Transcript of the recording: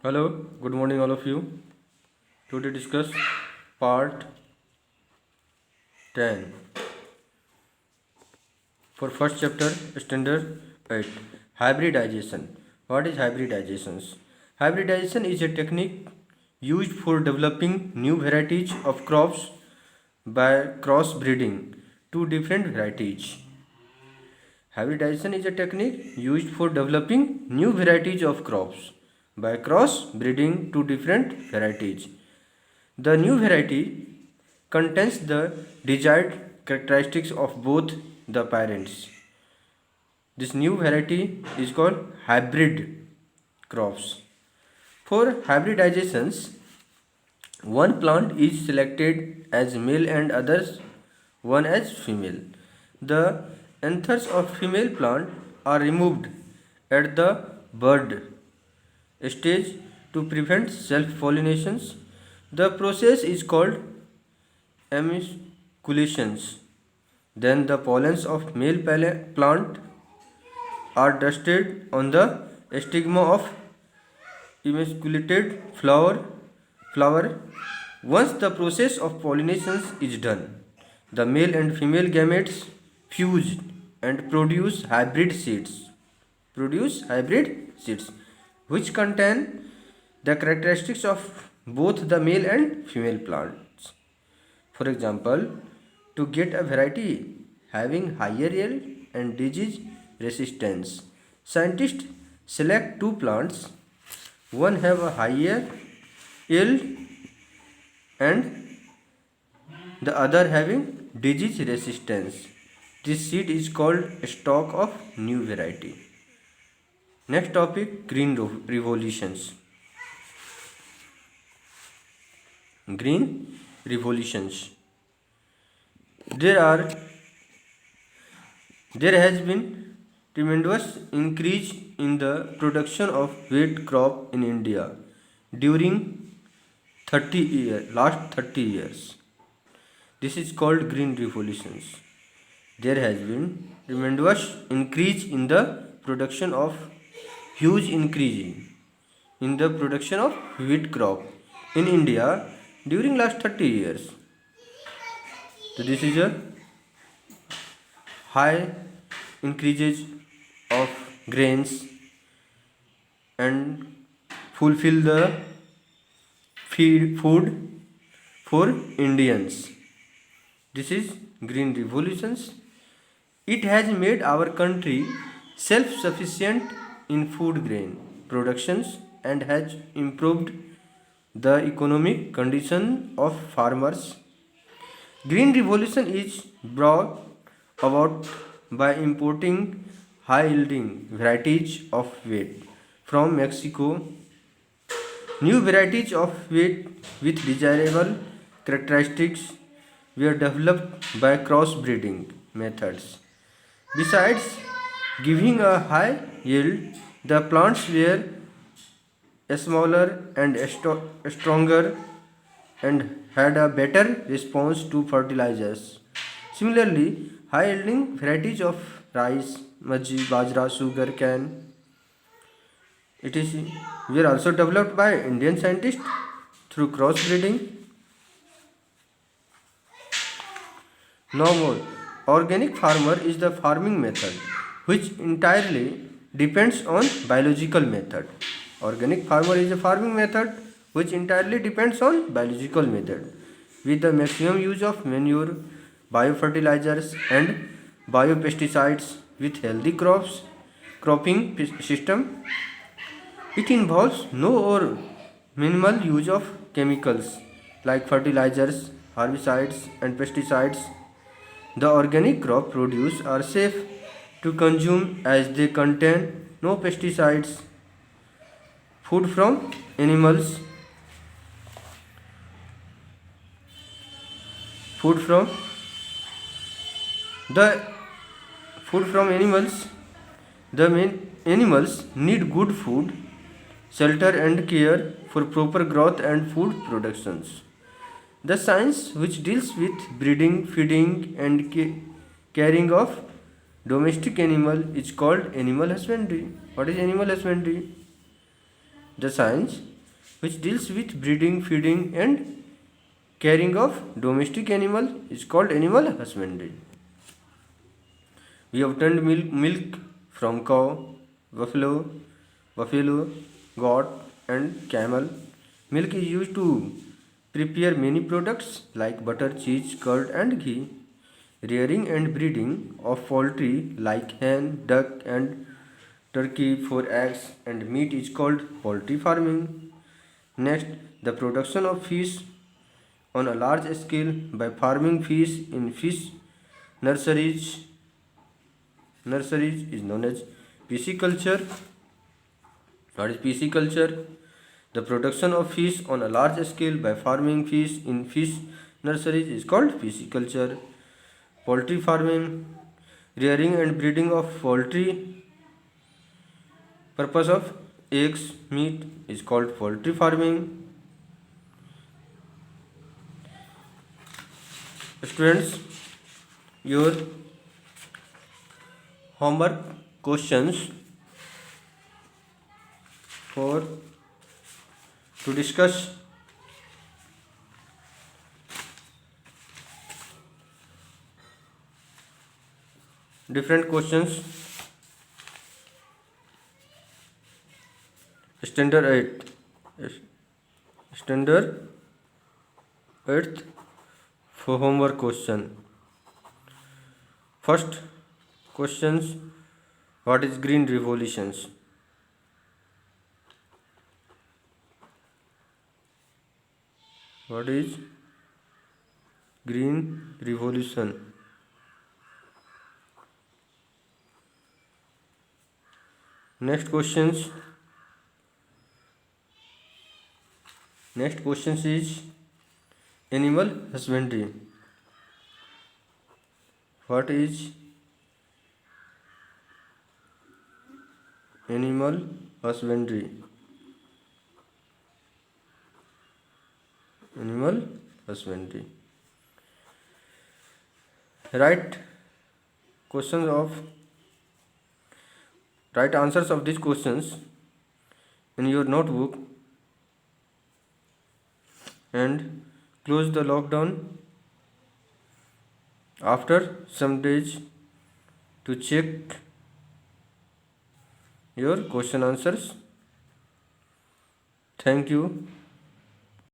Hello, good morning, all of you. Today discuss part 10 for first chapter, standard 8. Hybridization. What is hybridization? Hybridization is a technique used for developing new varieties of crops by crossbreeding two different varieties. Hybridization is a technique used for developing new varieties of crops by crossbreeding two different varieties. The new variety contains the desired characteristics of both the parents. This new variety is called hybrid crops. For hybridizations, one plant is selected as male and others one as female. The anthers of female plant are removed at the bud stage to prevent self-pollinations. The process is called emasculations. Then the pollens of male plant are dusted on the stigma of emasculated flower. Once the process of pollination is done, the male and female gametes fuse and produce hybrid seeds which contain the characteristics of both the male and female plants. For example, to get a variety having higher yield and disease resistance, scientists select two plants. One have a higher yield and the other having disease resistance. This seed is called stock of new variety. Next topic, green revolutions. Green revolutions. There are there has been tremendous increase in the production of wheat crop in India during last 30 years. This is called green revolutions. There has been tremendous increase in the production of huge increase in the production of wheat crop in India during last 30 years. So this is a high increases of grains and fulfill the food for Indians. This is green revolutions. It has made our country self-sufficient in food grain productions and has improved the economic condition of farmers. Green revolution is brought about by importing high yielding varieties of wheat from Mexico. New varieties of wheat with desirable characteristics were developed by crossbreeding methods. Besides giving a high yield, the plants were smaller and stronger and had a better response to fertilizers. Similarly, high yielding varieties of rice, majhi, bajra, sugar cane, etc. were also developed by Indian scientists through crossbreeding. No more. Organic farmer is the farming method which entirely depends on biological method. Organic farmer is a farming method which entirely depends on biological method with the maximum use of manure, biofertilizers and biopesticides with healthy cropping system. It involves no or minimal use of chemicals like fertilizers, herbicides and pesticides. The organic crop produce are safe to consume as they contain no pesticides. Food from animals. Food from the food from animals. The main animals need good food, shelter and care for proper growth and food productions. The science which deals with breeding, feeding and caring of domestic animal is called animal husbandry. What is animal husbandry? the science which deals with breeding, feeding, and caring of domestic animal is called animal husbandry. We obtained milk from cow, buffalo, goat, and camel. Milk is used to prepare many products like butter, cheese, curd, and ghee. Rearing and breeding of poultry like hen, duck, and turkey for eggs and meat is called poultry farming. Next, the production of fish on a large scale by farming fish in fish nurseries is known as pisciculture. What is pisciculture? The production of fish on a large scale by farming fish in fish nurseries is called pisciculture. Poultry farming, rearing and breeding of poultry, purpose of eggs, meat is called poultry farming. Students, your homework questions for to discuss different questions. Standard 8. Standard 8th for homework question. First questions, what is green revolutions? What is green revolution? Next questions is animal husbandry. What is animal husbandry? Animal husbandry. Write answers of these questions in your notebook and close the lockdown after some days to check your question answers. Thank you.